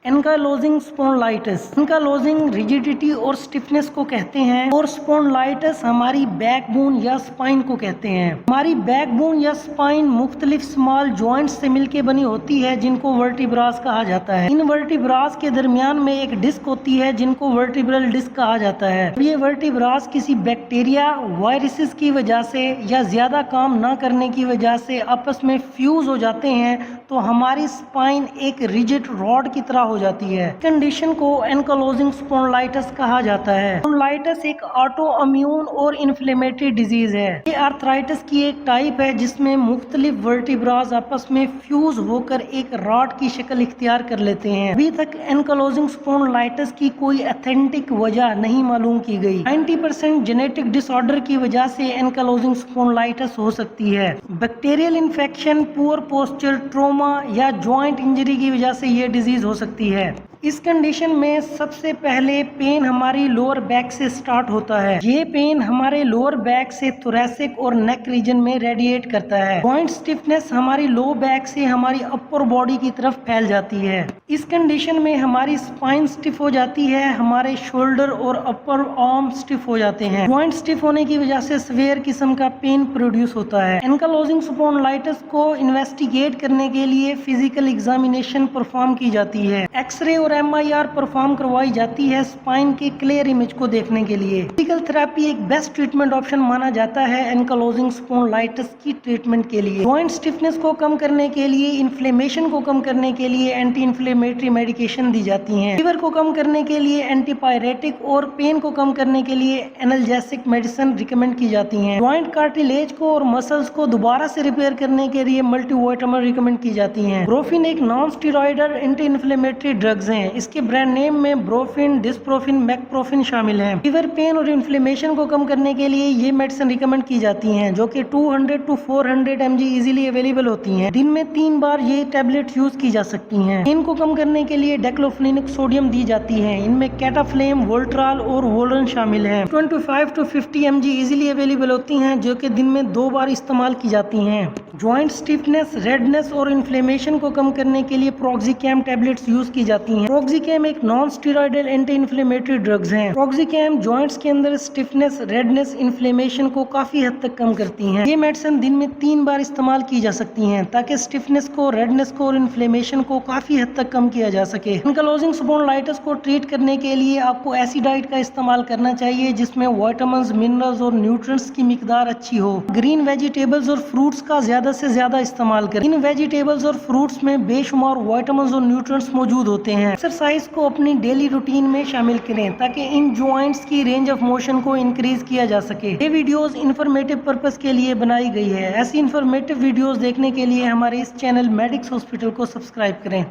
एनकालोजिंग spondylitis, एनकालोजिंग rigidity और stiffness को कहते हैं और स्पॉन्डिलाइटिस हमारी बैकबोन या स्पाइन को कहते हैं। हमारी बैकबोन या स्पाइन मुख्तलिफ स्मॉल जॉइंट्स से मिलकर बनी होती है जिनको वर्टिब्रास कहा जाता है। इन वर्टिब्रास के दरमियान में एक डिस्क होती है जिनको वर्टिब्रल डिस्क कहा जाता है। ये वर्टिब्रास किसी बैक्टीरिया, वायरसेस की वजह से या ज्यादा काम ना करने की वजह से आपस में फ्यूज हो जाते हैं तो हमारी स्पाइन एक रिजिड रॉड की तरह हो जाती है। कंडीशन को एनकालोजिंग स्पॉन्डिलाइटिस कहा जाता है। स्पॉन्डिलाइटिस एक ऑटो इम्यून और इन्फ्लेमेटरी डिजीज है। ये आर्थराइटिस की एक टाइप है जिसमें मुख्तलिफ वर्टिब्रास आपस में फ्यूज होकर एक रॉड की शक्ल इख्तियार कर लेते हैं। अभी तक एनकालोजिंग स्पॉन्डिलाइटिस की कोई ऑथेंटिक वजह नहीं मालूम की गई। 90% जेनेटिक डिसऑर्डर की वजह से एनकालोजिंग स्पॉन्डिलाइटिस हो सकती है। Bacterial infection, poor posture, trauma या जॉइंट इंजरी की वजह से ये डिजीज हो सकती है। इस कंडीशन में सबसे पहले पेन हमारी लोअर बैक से स्टार्ट होता है। ये पेन हमारे लोअर बैक से थोरैसिक और नेक रीजन में रेडिएट करता है। जॉइंट स्टिफनेस हमारी लो बैक से हमारी अपर बॉडी की तरफ फैल जाती है। इस कंडीशन में हमारी स्पाइन स्टिफ हो जाती है, हमारे शोल्डर और अपर आर्म स्टिफ हो जाते हैं। जॉइंट स्टिफ होने की वजह से सीवियर किस्म का पेन प्रोड्यूस होता है। एनकालोजिंग स्पॉन्डिलाइटिस को इन्वेस्टिगेट करने के लिए फिजिकल एग्जामिनेशन परफॉर्म की जाती है। एक्सरे और MIR परफॉर्म करवाई जाती है स्पाइन के क्लियर इमेज को देखने के लिए। फिजिकल थेरेपी एक बेस्ट ट्रीटमेंट ऑप्शन माना जाता है एनकालोजिंग स्पॉन्डिलाइटिस की ट्रीटमेंट के लिए। जॉइंट स्टिफनेस को कम करने के लिए, इन्फ्लेमेशन को कम करने के लिए एंटी इन्फ्लेमेटरी मेडिकेशन दी जाती हैं। फीवर को कम करने के लिए एंटीपायरेटिक और पेन को कम करने के लिए एनाल्जेसिक मेडिसिन रिकमेंड की जाती हैं। जॉइंट कार्टिलेज को और मसल्स को दोबारा से रिपेयर करने के लिए मल्टीविटामिन रिकमेंड की जाती हैं। ब्रोफिन एक non steroidal anti inflammatory drugs हैं। इसके ब्रांड नेम में ब्रोफिन, डिस्प्रोफिन, मैकप्रोफिन शामिल हैं। फीवर, पेन और इन्फ्लेमेशन को कम करने के लिए ये मेडिसिन रिकमेंड की जाती हैं जो कि 200 to 400 mg इजीली अवेलेबल होती हैं। दिन में 3 बार ये टैबलेट यूज की जा सकती हैं। पेन को कम करने के लिए डेक्लोफेनेक सोडियम दी जाती है। इनमें कैटाफ्लेम, वोल्ट्रॉल और वोलन शामिल हैं। 25 to 50 mg इजीली अवेलेबल होती हैं जो कि दिन में 2 बार इस्तेमाल की जाती हैं। जॉइंट स्टिफनेस, रेडनेस और इन्फ्लेमेशन को कम करने के लिए प्रोक्सिकैम टैबलेट्स यूज की जाती हैं। प्रोक्सिकैम एक non steroidal anti inflammatory drugs हैं। प्रोक्सिकैम जॉइंट्स के अंदर स्टिफनेस, रेडनेस, इन्फ्लेमेशन को काफी हद तक कम करती हैं। ये मेडिसिन दिन में 3 बार इस्तेमाल की जा सकती हैं ताकि स्टिफनेस को, रेडनेस को और इन्फ्लेमेशन को काफी हद तक कम किया जा सके। एनकालोजिंग स्पॉन्डिलाइटिस को ट्रीट करने के लिए आपको ऐसी डाइट का इस्तेमाल करना चाहिए जिसमें विटामिन्स, मिनरल्स और न्यूट्रिएंट्स की मिकदार अच्छी हो। ग्रीन वेजिटेबल्स और फ्रूट्स का ज्यादा से ज्यादा इस्तेमाल करें। इन वेजिटेबल्स और फ्रूट्स में बेशुमार विटामिन्स और न्यूट्रिएंट्स मौजूद होते हैं। एक्सरसाइज को अपनी डेली रूटीन में शामिल करें ताकि इन जॉइंट्स की रेंज ऑफ मोशन को इंक्रीज किया जा सके। ये वीडियोस इंफॉर्मेटिव पर्पस के लिए बनाई गई है। ऐसी इंफॉर्मेटिव वीडियोस देखने के लिए हमारे इस चैनल मेडिक्स हॉस्पिटल को सब्सक्राइब करें।